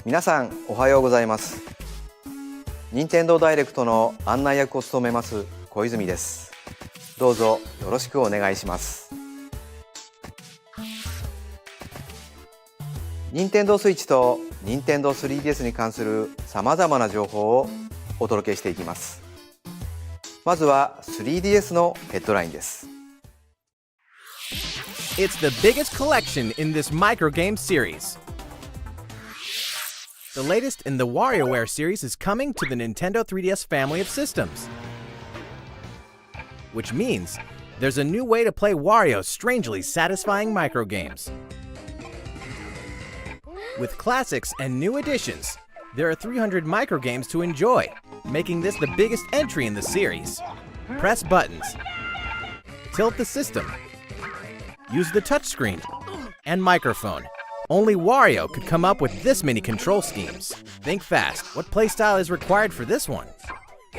皆さんおはようございます。任天堂ダイレクトの案内役を務めます小泉です。どうぞよろしくお願いします。任天堂スイッチと任天堂 3DS に関するさまざまな情報をお届けしていきます。まずは 3DS のヘッドラインです。It's the biggest collection in this microgame series. The latest in the WarioWare series is coming to the Nintendo 3DS family of systems. Which means there's a new way to play Wario's strangely satisfying microgames. With classics and new additions, there are 300 microgames to enjoy, making this the biggest entry in the series. Press buttons, tilt the system, use the touchscreen, and microphone. Only Wario could come up with this many control schemes. Think fast, what playstyle is required for this one?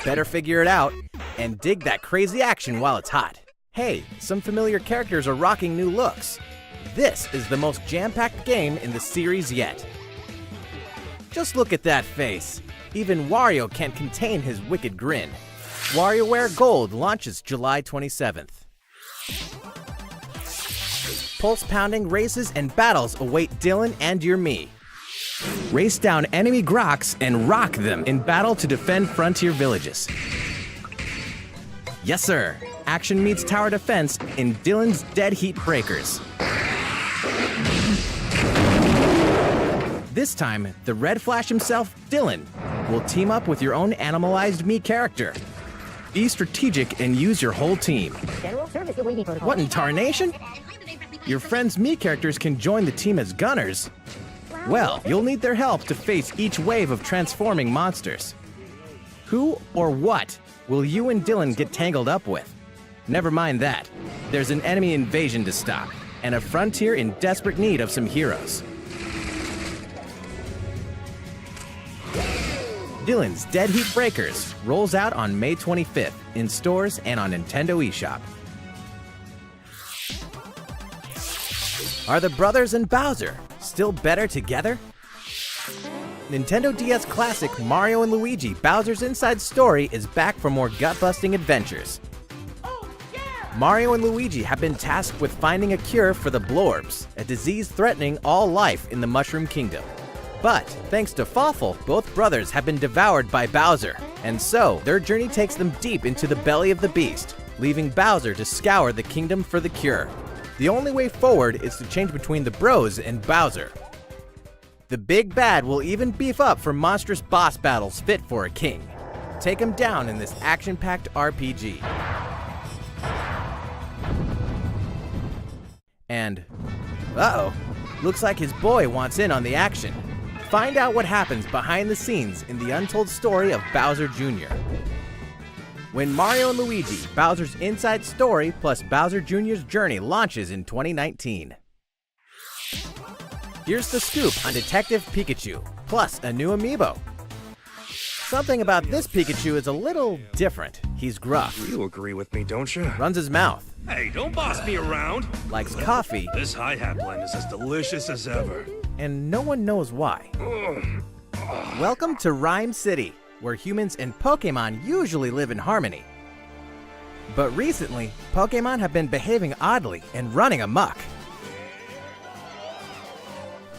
Better figure it out, and dig that crazy action while it's hot. Hey, some familiar characters are rocking new looks. This is the most jam-packed game in the series yet. Just look at that face. Even Wario can't contain his wicked grin. WarioWare Gold launches July 27th. Pulse-pounding races and battles await Dylan and your me. Race down enemy Grox and rock them in battle to defend frontier villages. Yes, sir. Action meets tower defense in Dylan's Dead Heat Breakers. This time, the Red Flash himself, Dylan, will team up with your own animalized me character. Be strategic and use your whole team. What in tarnation? Your friend's me characters can join the team as gunners. Well, you'll need their help to face each wave of transforming monsters. Who or what will you and Dylan get tangled up with? Never mind that. There's an enemy invasion to stop, and a frontier in desperate need of some heroes. Dylan's Dead Heat Breakers rolls out on May 25th in stores and on Nintendo eShop. Are the brothers and Bowser still better together? Nintendo DS classic Mario & Luigi Bowser's Inside Story is back for more gut-busting adventures. Mario and Luigi have been tasked with finding a cure for the Blorbs, a disease threatening all life in the Mushroom Kingdom. But, thanks to Fawful, both brothers have been devoured by Bowser, and so their journey takes them deep into the belly of the beast, leaving Bowser to scour the kingdom for the cure. The only way forward is to change between the Bros and Bowser. The big bad will even beef up for monstrous boss battles fit for a king. Take him down in this action-packed RPG. And, uh-oh, looks like his boy wants in on the action. Find out what happens behind the scenes in the untold story of Bowser Jr. When Mario & Luigi Bowser's Inside Story plus Bowser Jr.'s Journey launches in 2019. Here's the scoop on Detective Pikachu, plus a new amiibo. Something about this Pikachu is a little different. He's gruff. You agree with me, don't you? Runs his mouth. Hey, don't boss me around. Likes coffee. This hi-hat blend is as delicious as ever. And no one knows why. Welcome to Rhyme City, where humans and Pokemon usually live in harmony. But recently, Pokemon have been behaving oddly and running amok.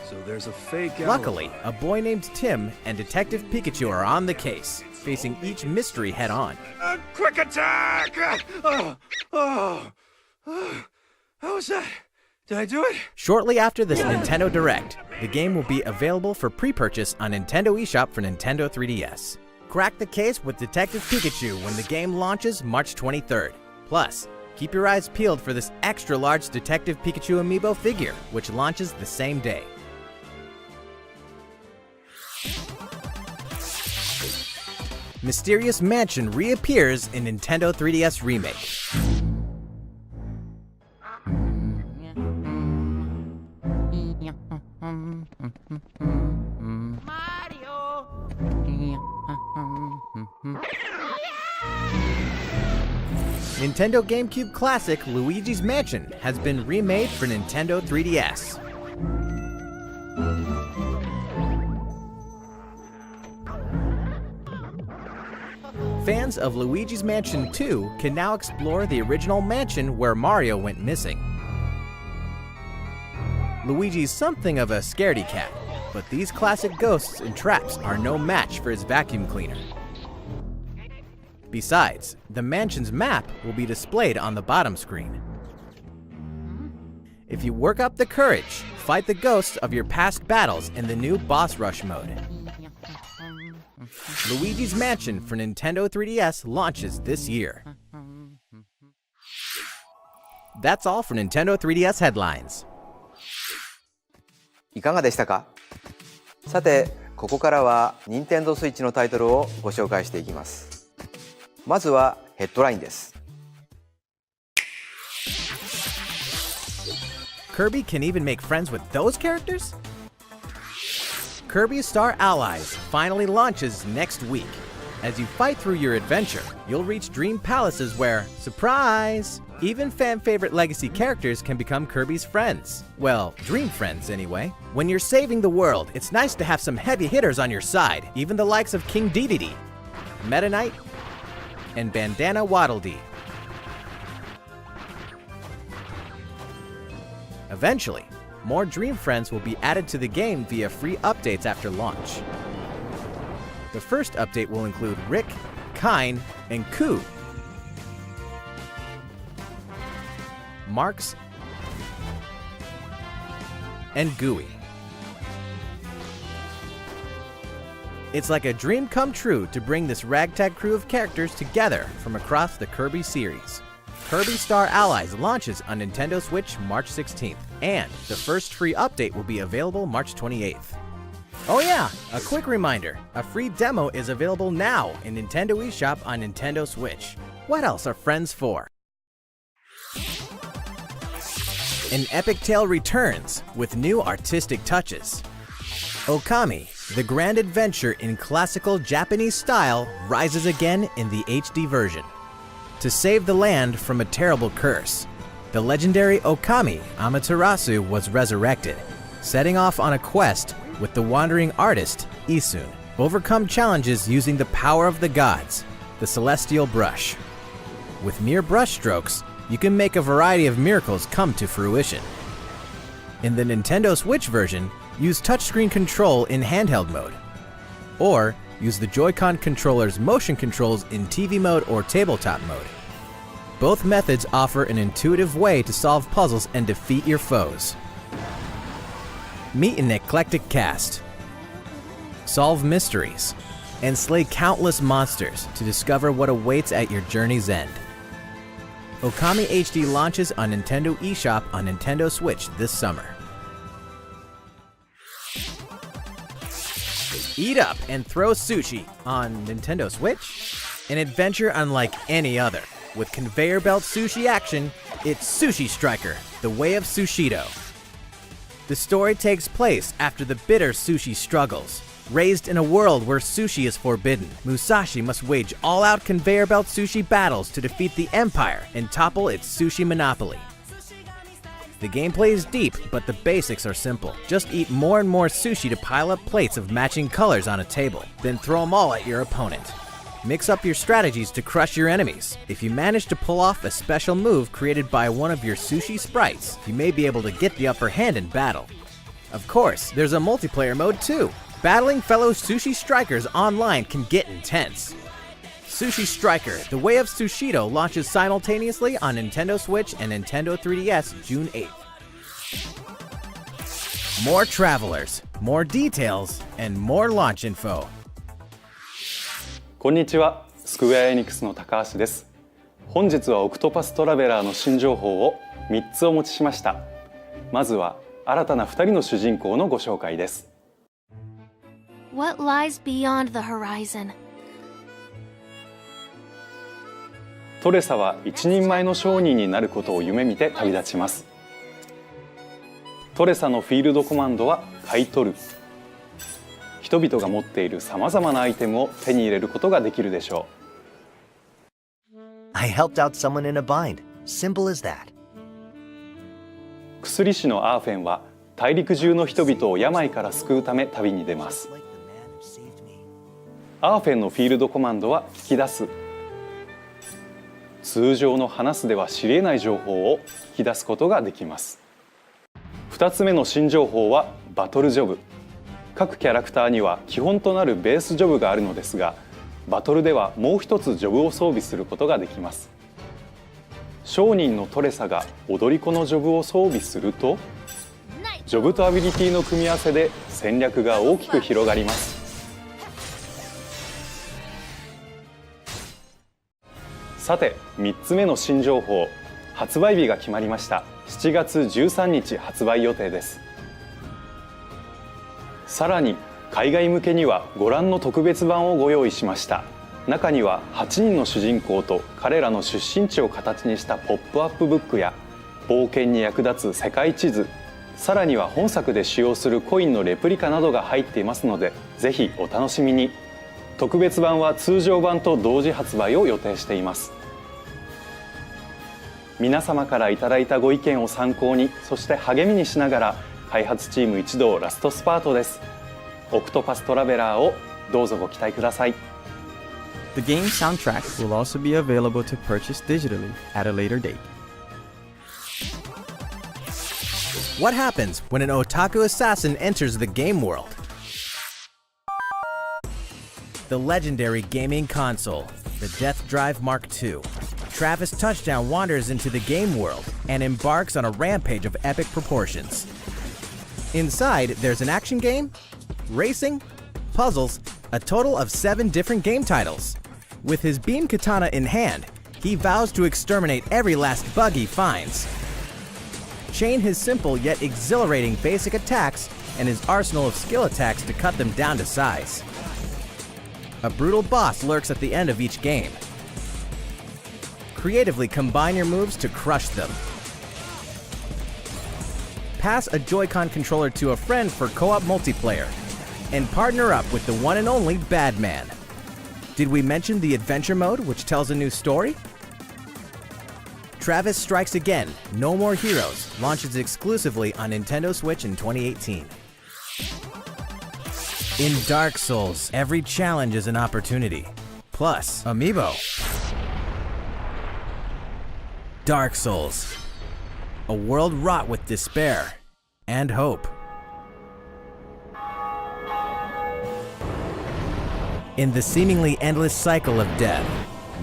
So there's a fake Luckily, a boy named Tim and Detective Pikachu are on the case, facing each mystery head-on. Quick attack! How was that? Did I do it? Shortly after this Nintendo Direct, the game will be available for pre-purchase on Nintendo eShop for Nintendo 3DS. Crack the case with Detective Pikachu when the game launches March 23rd. Plus, keep your eyes peeled for this extra-large Detective Pikachu amiibo figure, which launches the same day. Mysterious Mansion reappears in Nintendo 3DS Remake. Nintendo GameCube classic Luigi's Mansion has been remade for Nintendo 3DS. fans of Luigi's Mansion 2 can now explore the original mansion where Mario went missing. Luigi's something of a scaredy cat, but these classic ghosts and traps are no match for his vacuum cleaner. Besides, the mansion's map will be displayed on the bottom screen. If you work up the courage, fight the ghosts of your past battles in the new Boss Rush mode. Luigi's Mansion for Nintendo 3DS launches this year. That's all for Nintendo 3DS headlines. いかがでしたか？さて、ここからは Nintendo Switch のタイトルをご紹介していきます。まずはヘッドラインです。Kirby can even make friends with those characters? Kirby Star Allies finally launches next week. As you fight through your adventure, you'll reach dream palaces where, surprise, even fan-favorite legacy characters can become Kirby's friends. Well, dream friends anyway. When you're saving the world, it's nice to have some heavy hitters on your side, even the likes of King Dedede, Meta Knight, and Bandana Waddle Dee. Eventually, more Dream Friends will be added to the game via free updates after launch. The first update will include Rick, Kine, and Koo. Marks, and Gooey. It's like a dream come true to bring this ragtag crew of characters together from across the Kirby series. Kirby Star Allies launches on Nintendo Switch March 16th, and the first free update will be available March 28th. Oh yeah, a quick reminder, a free demo is available now in Nintendo eShop on Nintendo Switch. What else are friends for? An epic tale returns with new artistic touches. Okami, the grand adventure in classical Japanese style, rises again in the HD version. To save the land from a terrible curse, the legendary Okami Amaterasu was resurrected, setting off on a quest with the wandering artist Isun. Overcome challenges using the power of the gods, the celestial brush. With mere brush strokes, you can make a variety of miracles come to fruition. In the Nintendo Switch version, use touchscreen control in handheld mode, or use the Joy-Con controller's motion controls in TV mode or tabletop mode. Both methods offer an intuitive way to solve puzzles and defeat your foes. Meet an eclectic cast, solve mysteries, and slay countless monsters to discover what awaits at your journey's end. Okami HD launches on Nintendo eShop on Nintendo Switch this summer. Eat up and throw sushi on Nintendo Switch? An adventure unlike any other. With conveyor belt sushi action, it's Sushi Striker, The Way of Sushido. The story takes place after the bitter sushi struggles. Raised in a world where sushi is forbidden, Musashi must wage all-out conveyor belt sushi battles to defeat the Empire and topple its sushi monopoly. The gameplay is deep, but the basics are simple. Just eat more and more sushi to pile up plates of matching colors on a table, then throw them all at your opponent. Mix up your strategies to crush your enemies. If you manage to pull off a special move created by one of your sushi sprites, you may be able to get the upper hand in battle. Of course, there's a multiplayer mode too. Battling fellow sushi strikers online can get intense. Sushi Striker, The Way of Sushido launches simultaneously on Nintendo Switch and Nintendo 3DS June 8th. More travelers, more details, and more launch info. こんにちは、スクウェアエニックスの高橋です。本日はオクトパストラベラーの新情報を3つお持ちしました。まずは新たな2人の主人公のご紹介です。What lies beyond the horizon? トレサは一人前の商人になることを夢見て旅立ちます。トレサのフィールドコマンドは買い取る。人々が持っているさまざまなアイテムを手に入れることができるでしょう。I helped out someone in a bind. Simple as that. 薬師のアーフェンは大陸中の人々を病から救うため旅に出ます。アーフェンのフィールドコマンドは聞き出す。通常の話すでは知り得ない情報を聞き出すことができます。2つ目の新情報はバトルジョブ。各キャラクターには基本となるベースジョブがあるのですが、バトルではもう一つジョブを装備することができます。商人のトレサが踊り子のジョブを装備すると、ジョブとアビリティの組み合わせで戦略が大きく広がります。さて、3つ目の新情報、発売日が決まりました。7月13日発売予定です。さらに海外向けにはご覧の特別版をご用意しました。中には8人の主人公と彼らの出身地を形にしたポップアップブックや冒険に役立つ世界地図、さらには本作で使用するコインのレプリカなどが入っていますので、ぜひお楽しみに。特別版は通常版と同時発売を予定しています。皆様からいただいたご意見を参考に、そして励みにしながら開発チーム一同ラストスパートです。オクトパストラベラーをどうぞご期待ください。The game's soundtrack will also be available to purchase digitally at a later date. What happens when an otaku assassin enters the game world? The legendary gaming console, the Death Drive Mark II. Travis Touchdown wanders into the game world and embarks on a rampage of epic proportions. Inside, there's an action game, racing, puzzles, a total of 7 different game titles. With his beam katana in hand, he vows to exterminate every last bug he finds. Chain his simple yet exhilarating basic attacks and his arsenal of skill attacks to cut them down to size. A brutal boss lurks at the end of each game. Creatively combine your moves to crush them. Pass a Joy-Con controller to a friend for co-op multiplayer, and partner up with the one and only Badman. Did we mention the adventure mode, which tells a new story? Travis Strikes Again, No More Heroes, launches exclusively on Nintendo Switch in 2018. In Dark Souls, every challenge is an opportunity. Plus, Amiibo. Dark Souls, a world wrought with despair and hope. In the seemingly endless cycle of death,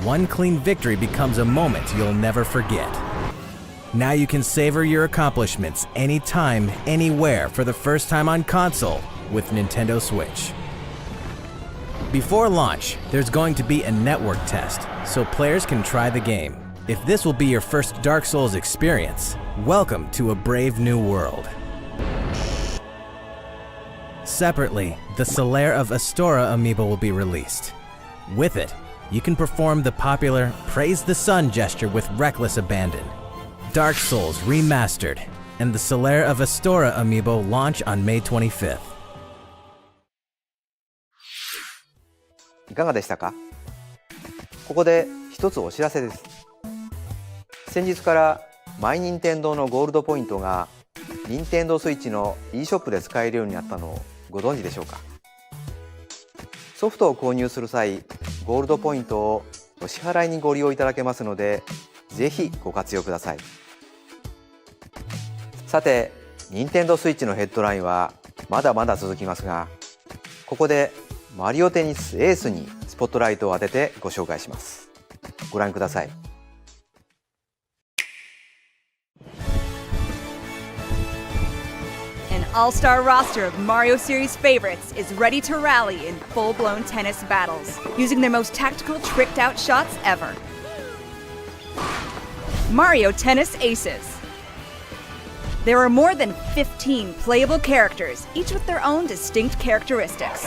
one clean victory becomes a moment you'll never forget. Now you can savor your accomplishments anytime, anywhere for the first time on console with Nintendo Switch. Before launch, there's going to be a network test, so players can try the game. If this will be your first Dark Souls experience, welcome to a brave new world. Separately, the Solaire of Astora amiibo will be released. With it, you can perform the popular Praise the Sun gesture with reckless abandon. Dark Souls Remastered and the Solaire of Astora amiibo launch on May 25th. いかがでしたか？ここで一つお知らせです。先日からマイニンテンドーのゴールドポイントが任天堂スイッチの e ショップで使えるようになったのをご存知でしょうか？ソフトを購入する際、ゴールドポイントをお支払いにご利用いただけますので、ぜひご活用ください。さて、任天堂スイッチのヘッドラインはまだまだ続きますが、ここでマリオテニスエースにスポットライトを当ててご紹介します。ご覧ください。An all-star roster of Mario series favorites is ready to rally in full-blown tennis battles, using their most tactical, tricked-out shots ever. Mario Tennis Aces. There are more than 15 playable characters, each with their own distinct characteristics.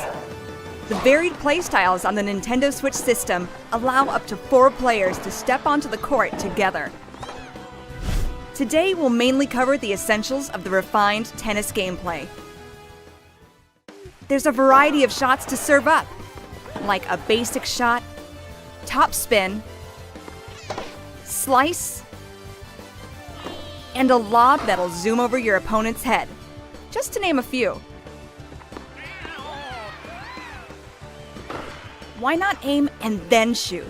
The varied playstyles on the Nintendo Switch system allow up to 4 players to step onto the court together. Today, we'll mainly cover the essentials of the refined tennis gameplay. There's a variety of shots to serve up, like a basic shot, top spin, slice, and a lob that'll zoom over your opponent's head, just to name a few. why not aim and then shoot?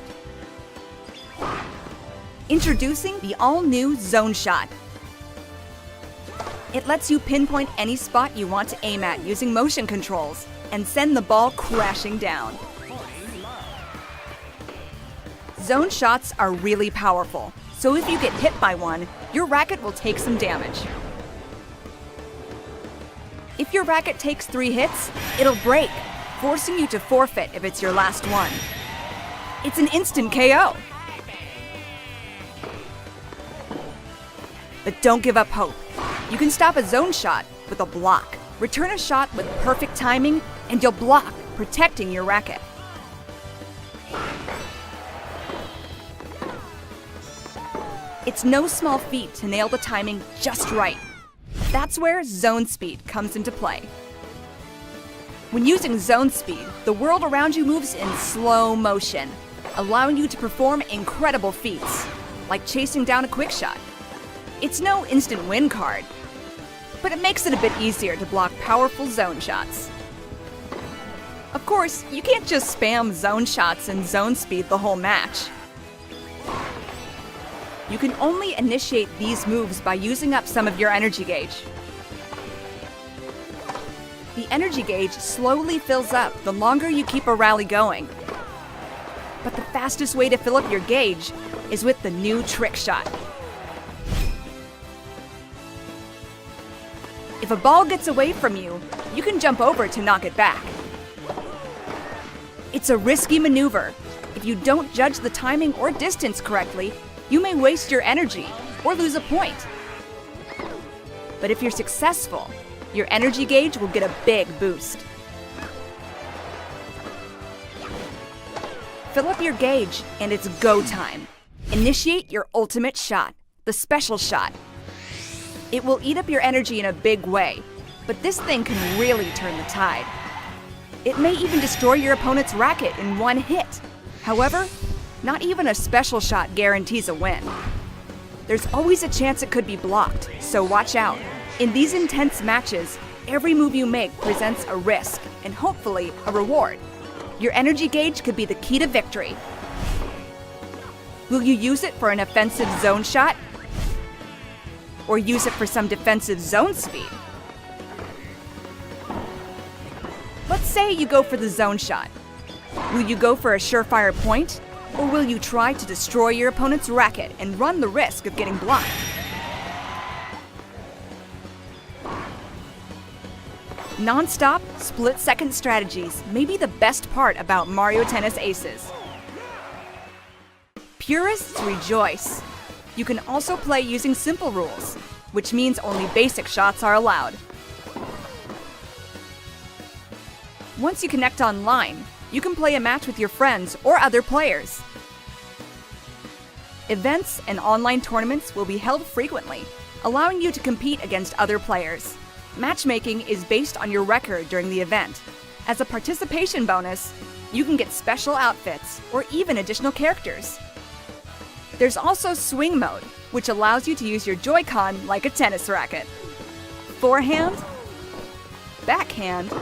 Introducing the all-new Zone Shot. It lets you pinpoint any spot you want to aim at using motion controls and send the ball crashing down. Zone shots are really powerful, so if you get hit by one, your racket will take some damage. If your racket takes 3 hits, it'll break, forcing you to forfeit if it's your last one. It's an instant KO. But don't give up hope. You can stop a zone shot with a block. Return a shot with perfect timing, and you'll block, protecting your racket. It's no small feat to nail the timing just right. That's where zone speed comes into play. When using zone speed, the world around you moves in slow motion, allowing you to perform incredible feats, like chasing down a quick shot. It's no instant win card, but it makes it a bit easier to block powerful zone shots. Of course, you can't just spam zone shots and zone speed the whole match. You can only initiate these moves by using up some of your energy gauge. The energy gauge slowly fills up the longer you keep a rally going. But the fastest way to fill up your gauge is with the new trick shot. If a ball gets away from you, you can jump over to knock it back. It's a risky maneuver. If you don't judge the timing or distance correctly, you may waste your energy or lose a point. But if you're successful, your energy gauge will get a big boost. Fill up your gauge and it's go time. Initiate your ultimate shot, the special shot. It will eat up your energy in a big way, but this thing can really turn the tide. It may even destroy your opponent's racket in one hit. However, not even a special shot guarantees a win. There's always a chance it could be blocked, so watch out. In these intense matches, every move you make presents a risk and hopefully a reward. Your energy gauge could be the key to victory. Will you use it for an offensive zone shot? Or use it for some defensive zone speed? Let's say you go for the zone shot. Will you go for a surefire point? Or will you try to destroy your opponent's racket and run the risk of getting blocked? Non-stop, split-second strategies may be the best part about Mario Tennis Aces. Purists rejoice. You can also play using simple rules, which means only basic shots are allowed. Once you connect online, you can play a match with your friends or other players. Events and online tournaments will be held frequently, allowing you to compete against other players. Matchmaking is based on your record during the event. As a participation bonus, you can get special outfits or even additional characters. There's also swing mode, which allows you to use your Joy-Con like a tennis racket. Forehand, backhand,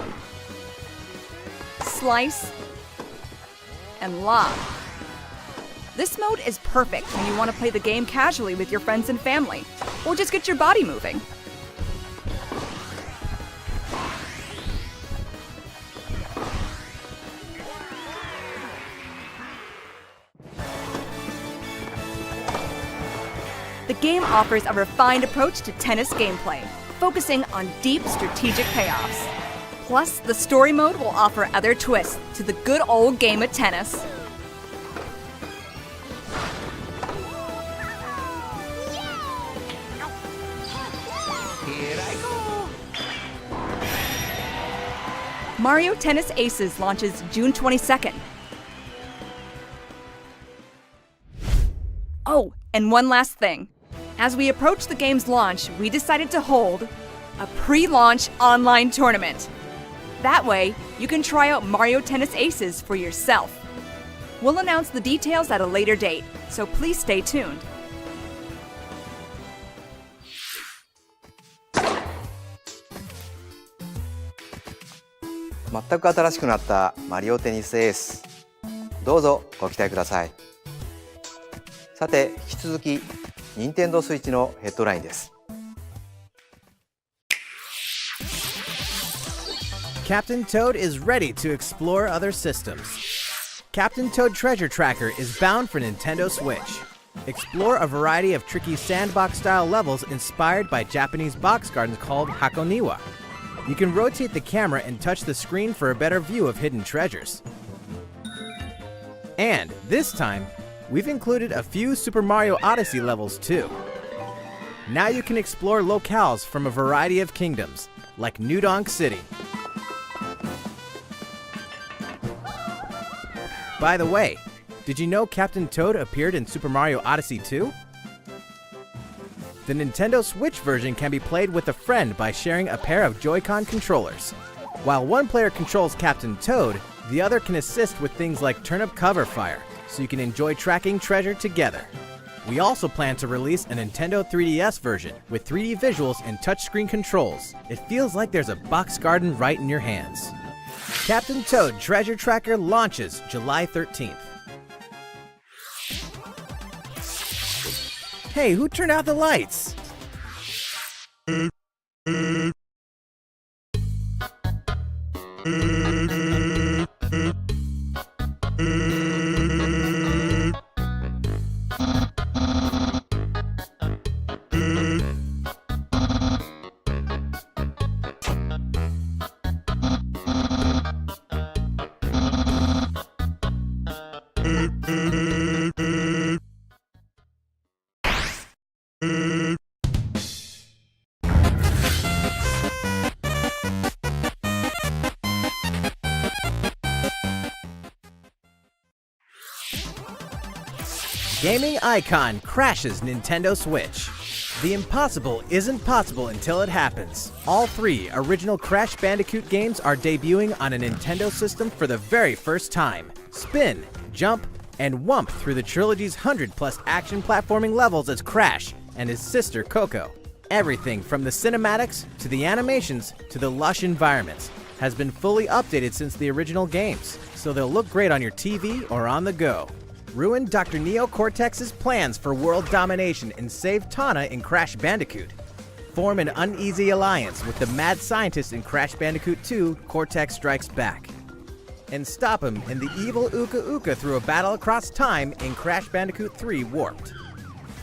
slice, and lob. This mode is perfect when you want to play the game casually with your friends and family, or just get your body moving. The game offers a refined approach to tennis gameplay, focusing on deep strategic payoffs. Plus, the story mode will offer other twists to the good old game of tennis. Mario Tennis Aces launches June 22nd. Oh, and one last thing. As we approach the game's launch, we decided to hold a pre-launch online tournament. That way, you can try out Mario Tennis Aces for yourself. We'll announce the details at a later date, so please stay tuned.全く新しくなったマリオテニスエース。どうぞご期待ください。さて、引き続き任天堂 Switch のヘッドラインです。Captain Toad is ready to explore other systems. Captain Toad Treasure Tracker is bound for Nintendo Switch. Explore a variety of tricky sandbox-style levels inspired by Japanese box gardens called Hakoniwa. You can rotate the camera and touch the screen for a better view of hidden treasures. And this time, we've included a few Super Mario Odyssey levels too. Now you can explore locales from a variety of kingdoms, like New Donk City. By the way, did you know Captain Toad appeared in Super Mario Odyssey 2? The Nintendo Switch version can be played with a friend by sharing a pair of Joy-Con controllers. While one player controls Captain Toad, the other can assist with things like turnip cover fire, so you can enjoy tracking treasure together. We also plan to release a Nintendo 3DS version with 3D visuals and touchscreen controls. It feels like there's a box garden right in your hands. Captain Toad Treasure Tracker launches July 13th. Hey, who turned out the lights? Gaming icon crashes Nintendo Switch. The impossible isn't possible until it happens. All 3 original Crash Bandicoot games are debuting on a Nintendo system for the very first time. Spin, jump, and whump through the trilogy's 100+ action platforming levels as Crash and his sister Coco. Everything from the cinematics to the animations to the lush environments has been fully updated since the original games, so they'll look great on your TV or on the go. Ruin Dr. Neo Cortex's plans for world domination and save Tawna in Crash Bandicoot. Form an uneasy alliance with the mad scientist in Crash Bandicoot 2, Cortex Strikes Back. And stop him in the evil Uka Uka through a battle across time in Crash Bandicoot 3 Warped.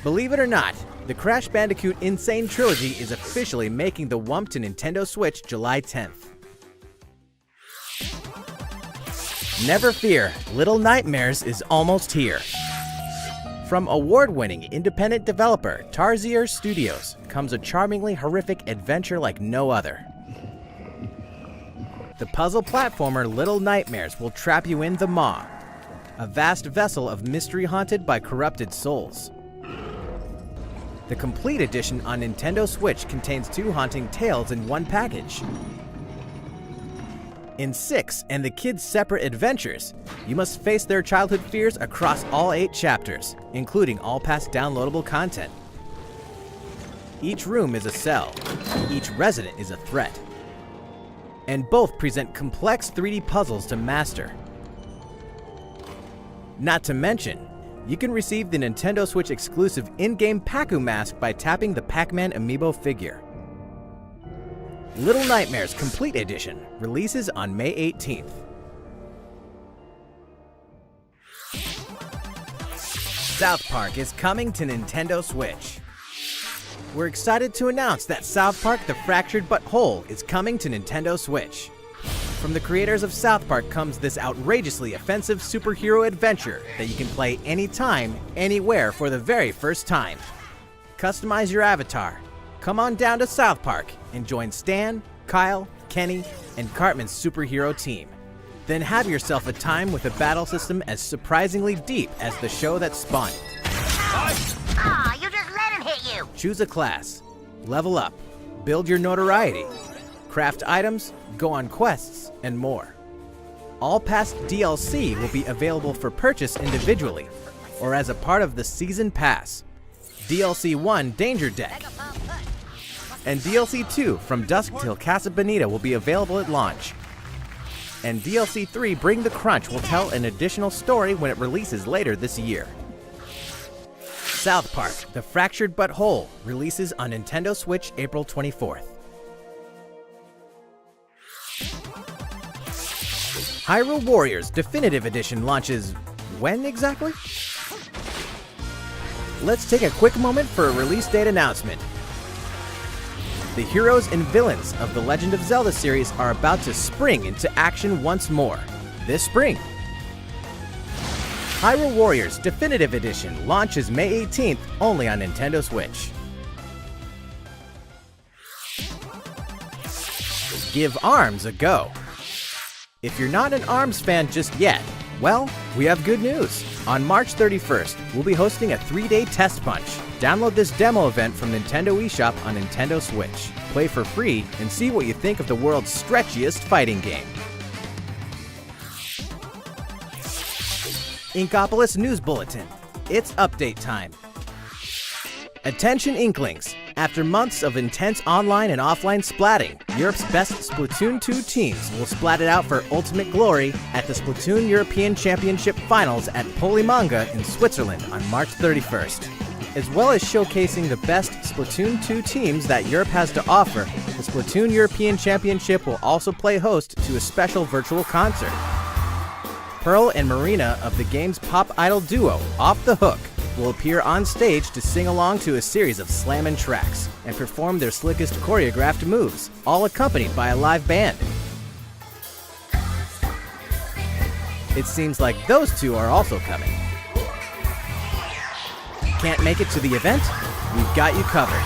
Believe it or not, the Crash Bandicoot Insane Trilogy is officially making the whump to Nintendo Switch July 10th. Never fear, Little Nightmares is almost here. From award-winning independent developer Tarsier Studios comes a charmingly horrific adventure like no other. The puzzle platformer Little Nightmares will trap you in the Maw, a vast vessel of mystery haunted by corrupted souls. The complete edition on Nintendo Switch contains 2 haunting tales in one package. In 6 and the kids' separate adventures, you must face their childhood fears across all 8 chapters, including all past downloadable content. Each room is a cell, each resident is a threat, and both present complex 3D puzzles to master. Not to mention, you can receive the Nintendo Switch exclusive in-game Pac-Man mask by tapping the Pac-Man amiibo figure. Little Nightmares Complete Edition releases on May 18th. South Park is coming to Nintendo Switch. We're excited to announce that South Park: The Fractured But Whole is coming to Nintendo Switch. From the creators of South Park comes this outrageously offensive superhero adventure that you can play anytime, anywhere for the very first time. Customize your avatar. Come on down to South Park and join Stan, Kyle, Kenny, and Cartman's superhero team. Then have yourself a time with a battle system as surprisingly deep as the show that spawned it. Aw, you just let him hit you! Choose a class, level up, build your notoriety, craft items, go on quests, and more. All past DLC will be available for purchase individually or as a part of the Season Pass. DLC 1 Danger Deck and DLC 2 From Dusk Till Casa Bonita will be available at launch. and DLC 3 Bring the Crunch will tell an additional story when it releases later this year. South Park: The Fractured But Whole releases on Nintendo Switch April 24th. Hyrule Warriors Definitive Edition launches when exactly? Let's take a quick moment for a release date announcement. The heroes and villains of the Legend of Zelda series are about to spring into action once more, this spring. Hyrule Warriors Definitive Edition launches May 18th only on Nintendo Switch. Give ARMS a go. If you're not an ARMS fan just yet, well, we have good news. On March 31st, we'll be hosting a 3-day test punch. Download this demo event from Nintendo eShop on Nintendo Switch. Play for free and see what you think of the world's stretchiest fighting game. Inkopolis News Bulletin. It's update time. Attention Inklings! After months of intense online and offline splatting, Europe's best Splatoon 2 teams will splat it out for ultimate glory at the Splatoon European Championship Finals at Polimanga in Switzerland on March 31st. As well as showcasing the best Splatoon 2 teams that Europe has to offer, the Splatoon European Championship will also play host to a special virtual concert. Pearl and Marina of the game's pop idol duo, Off the Hook, will appear on stage to sing along to a series of slammin' tracks and perform their slickest choreographed moves, all accompanied by a live band. It seems like those two are also coming. Can't make it to the event? We've got you covered.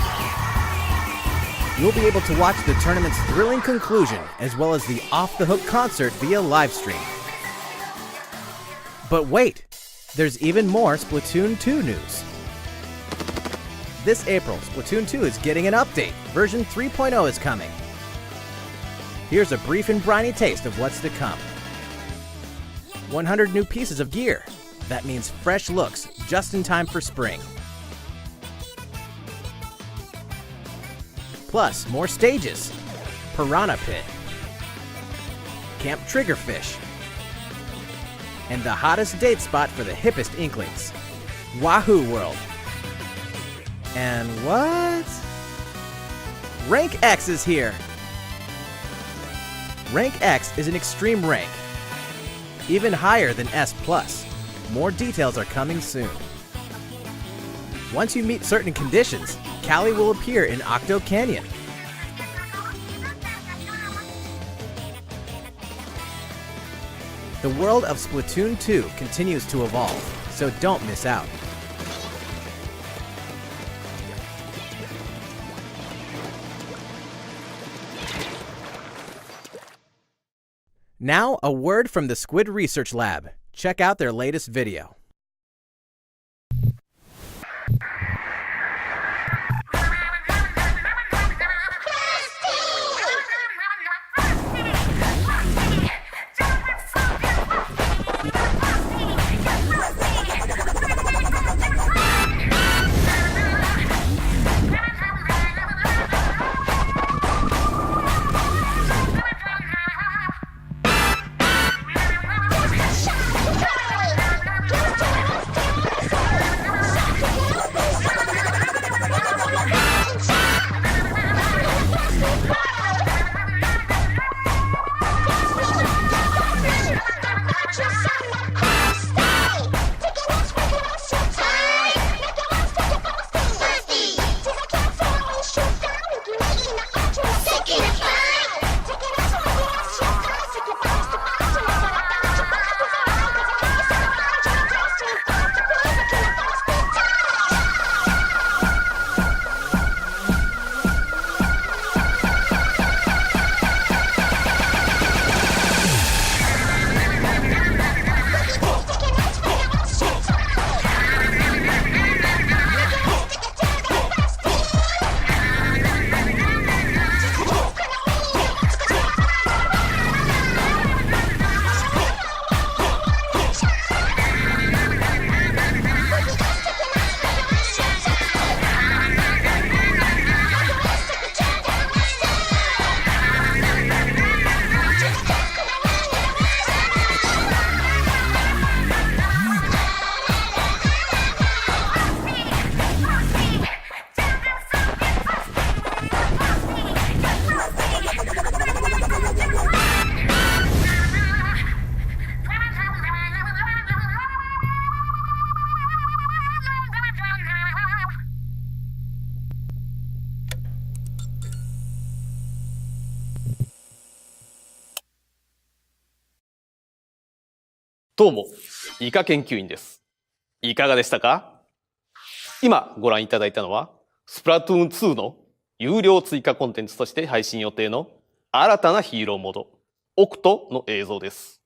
You'll be able to watch the tournament's thrilling conclusion as well as the Off the Hook concert via livestream. But wait! There's even more Splatoon 2 news. This April, Splatoon 2 is getting an update. Version 3.0 is coming. Here's a brief and briny taste of what's to come. 100 new pieces of gear. That means fresh looks, just in time for spring. Plus, more stages. Piranha Pit. Camp Triggerfish. And the hottest date spot for the hippest Inklings, Wahoo World. And what? Rank X is here! Rank X is an extreme rank, even higher than S+. More details are coming soon. Once you meet certain conditions, Callie will appear in Octo Canyon. The world of Splatoon 2 continues to evolve, so don't miss out. Now, a word from the Squid Research Lab. Check out their latest video. どうも、イカ研究員です。いかがでしたか？今ご覧いただいたのは、スプラトゥーン2の有料追加コンテンツとして配信予定の新たなヒーローモード、オクトの映像です。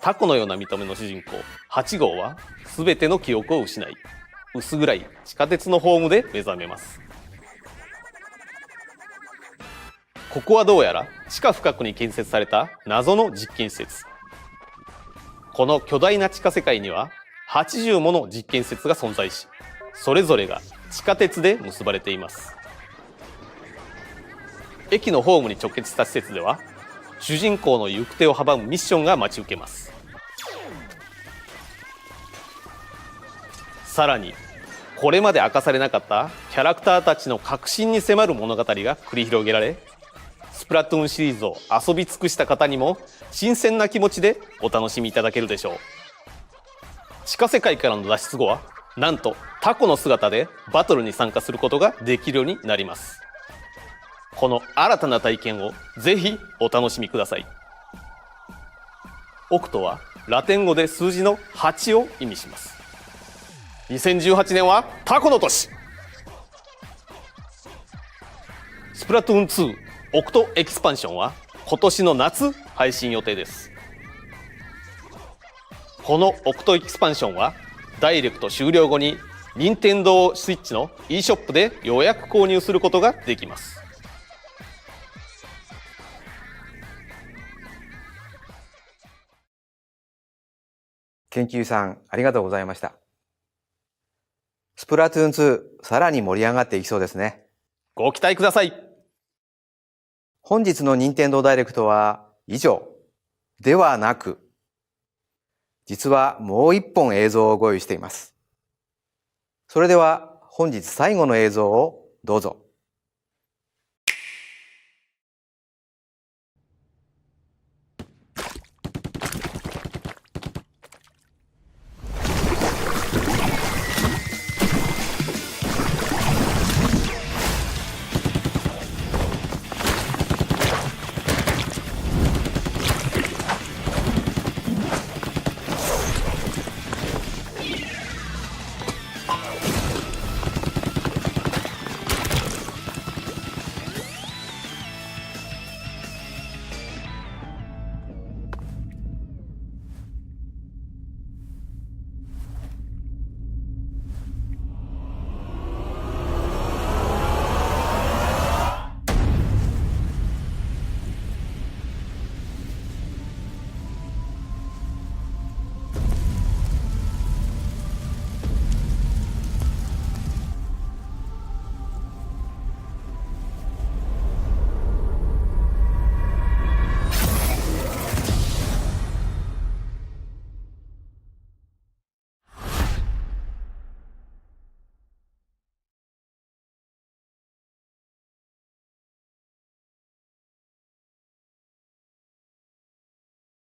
タコのような見た目の主人公、8号は全ての記憶を失い、薄暗い地下鉄のホームで目覚めます。ここはどうやら地下深くに建設された謎の実験施設。この巨大な地下世界には80もの実験施設が存在し、それぞれが地下鉄で結ばれています。駅のホームに直結した施設では、主人公の行く手を阻むミッションが待ち受けます。さらに、これまで明かされなかったキャラクターたちの核心に迫る物語が繰り広げられ、スプラトゥーンシリーズを遊び尽くした方にも新鮮な気持ちでお楽しみいただけるでしょう。地下世界からの脱出後は、なんとタコの姿でバトルに参加することができるようになります。この新たな体験をぜひお楽しみください。オクトはラテン語で数字の8を意味します。2018年はタコの年。スプラトゥーン2オクトエキスパンションは今年の夏配信予定です。このオクトエキスパンションはダイレクト終了後に任天堂スイッチの e ショップで予約購入することができます。研究さん、ありがとうございました。スプラトゥーン2、さらに盛り上がっていきそうですね。ご期待ください。本日の任天堂ダイレクトは以上ではなく、実はもう一本映像をご用意しています。それでは本日最後の映像をどうぞ。